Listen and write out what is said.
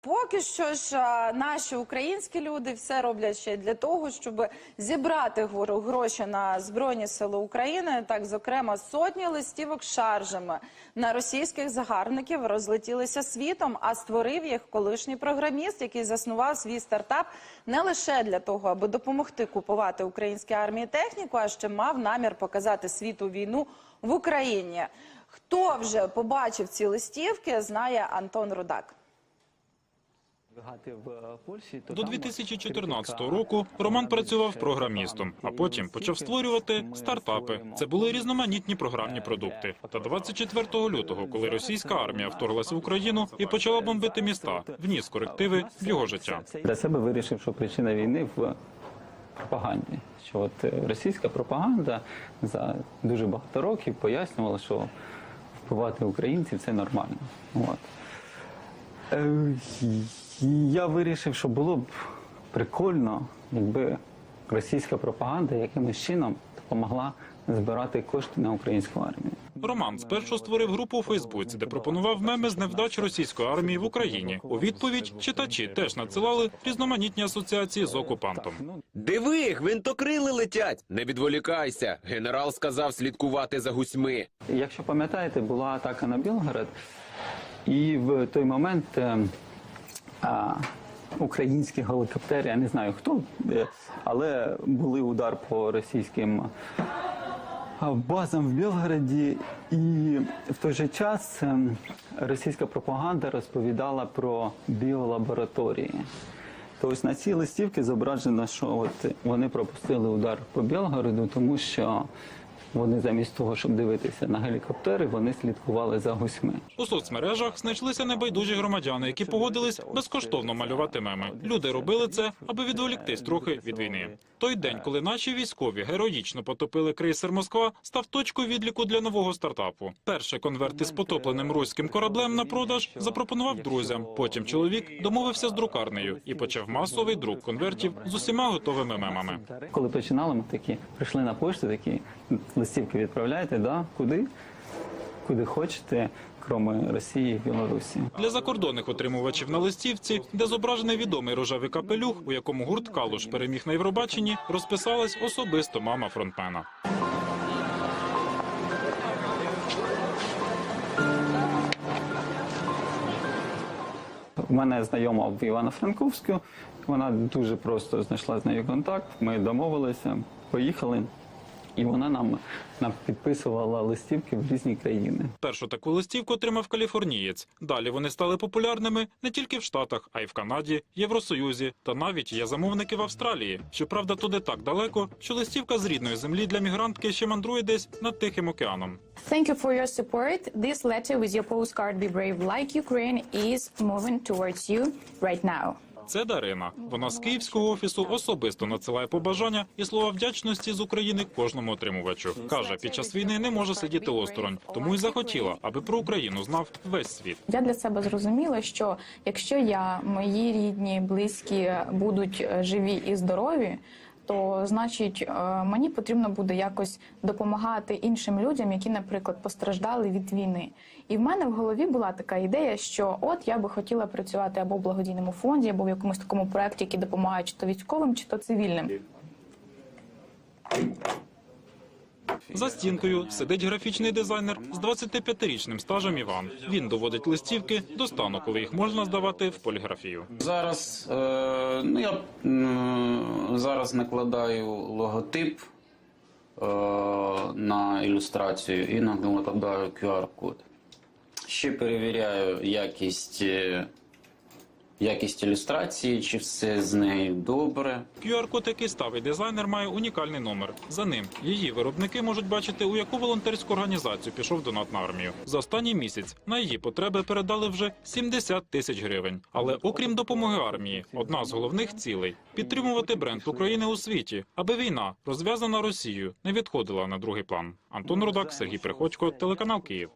Поки що ж наші українські люди все роблять ще для того, щоб зібрати гроші на Збройні Сили України. Так, зокрема, сотні листівок з шаржами на російських загарбників розлетілися світом, а створив їх колишній програміст, який заснував свій стартап не лише для того, аби допомогти купувати українській армії техніку, а ще мав намір показати світу війну в Україні. Хто вже побачив ці листівки, знає Антон Рудак. До 2014 року Роман працював програмістом, а потім почав створювати стартапи. Це були різноманітні програмні продукти. Та 24 лютого, коли російська армія вторглася в Україну і почала бомбити міста, вніс корективи в його життя. Для себе вирішив, що причина війни в пропаганді. Що от російська пропаганда за дуже багато років пояснювала, що вбивати українців – це нормально. От. Я вирішив, що було б прикольно, якби російська пропаганда якимось чином допомогла збирати кошти на українську армію. Роман спершу створив групу у Фейсбуці, де пропонував меми з невдач російської армії в Україні. У відповідь читачі теж надсилали різноманітні асоціації з окупантом. Диви, гвинтокрили летять! Не відволікайся! Генерал сказав слідкувати за гусьми. Якщо пам'ятаєте, була атака на Білгород, і в той момент українські гелікоптери, я не знаю хто, але були удар по російським базам в Білгороді, і в той же час російська пропаганда розповідала про біолабораторії. Тобто на цій листівці зображено, що от вони пропустили удар по Білгороду, тому що вони замість того, щоб дивитися на гелікоптери, вони слідкували за гусьми. У соцмережах знайшлися небайдужі громадяни, які погодились безкоштовно малювати меми. Люди робили це, аби відволіктись трохи від війни. Той день, коли наші військові героїчно потопили крейсер «Москва», став точкою відліку для нового стартапу. Перший конверт із потопленим руським кораблем на продаж запропонував друзям. Потім чоловік домовився з друкарнею і почав масовий друк конвертів з усіма готовими мемами. Коли починали, ми такі прийшли на пошту, такі листівки відправляєте, да? Куди хочете, крім Росії і Білорусі. Для закордонних отримувачів на листівці, де зображений відомий рожевий капелюх, у якому гурт «Калуш» переміг на Євробаченні, розписалась особисто мама фронтмена. У мене знайома в Івано-Франківську, вона дуже просто знайшла з нею контакт, ми домовилися, поїхали. І вона нам підписувала листівки в різні країни. Першу таку листівку отримав каліфорнієць. Далі вони стали популярними не тільки в Штатах, а й в Канаді, Євросоюзі та навіть є замовники в Австралії. Щоправда, туди так далеко, що листівка з рідної землі для мігрантки ще мандрує десь над Тихим океаном. Thank you for your support. This letter with your postcard "Be brave like Ukraine" is moving towards you right now. Це Дарина. Вона з київського офісу особисто надсилає побажання і слова вдячності з України кожному отримувачу. Каже, під час війни не може сидіти осторонь, тому й захотіла, аби про Україну знав весь світ. Я для себе зрозуміла, що якщо я, мої рідні, близькі будуть живі і здорові, то, значить, мені потрібно буде якось допомагати іншим людям, які, наприклад, постраждали від війни. І в мене в голові була така ідея, що от я би хотіла працювати або в благодійному фонді, або в якомусь такому проєкті, який допомагає чи то військовим, чи то цивільним. За стінкою сидить графічний дизайнер з 25-річним стажем Іван. Він доводить листівки до стану, коли їх можна здавати в поліграфію. Зараз я зараз накладаю логотип на ілюстрацію і накладаю QR-код. Ще перевіряю якість ілюстрації, чи все з нею добре. QR-код, який ставить дизайнер, має унікальний номер. За ним її виробники можуть бачити, у яку волонтерську організацію пішов донат на армію. За останній місяць на її потреби передали вже 70 тисяч гривень. Але окрім допомоги армії, одна з головних цілей – підтримувати бренд України у світі, аби війна, розв'язана Росією, не відходила на другий план. Антон Рудак, Сергій Приходько, телеканал «Київ».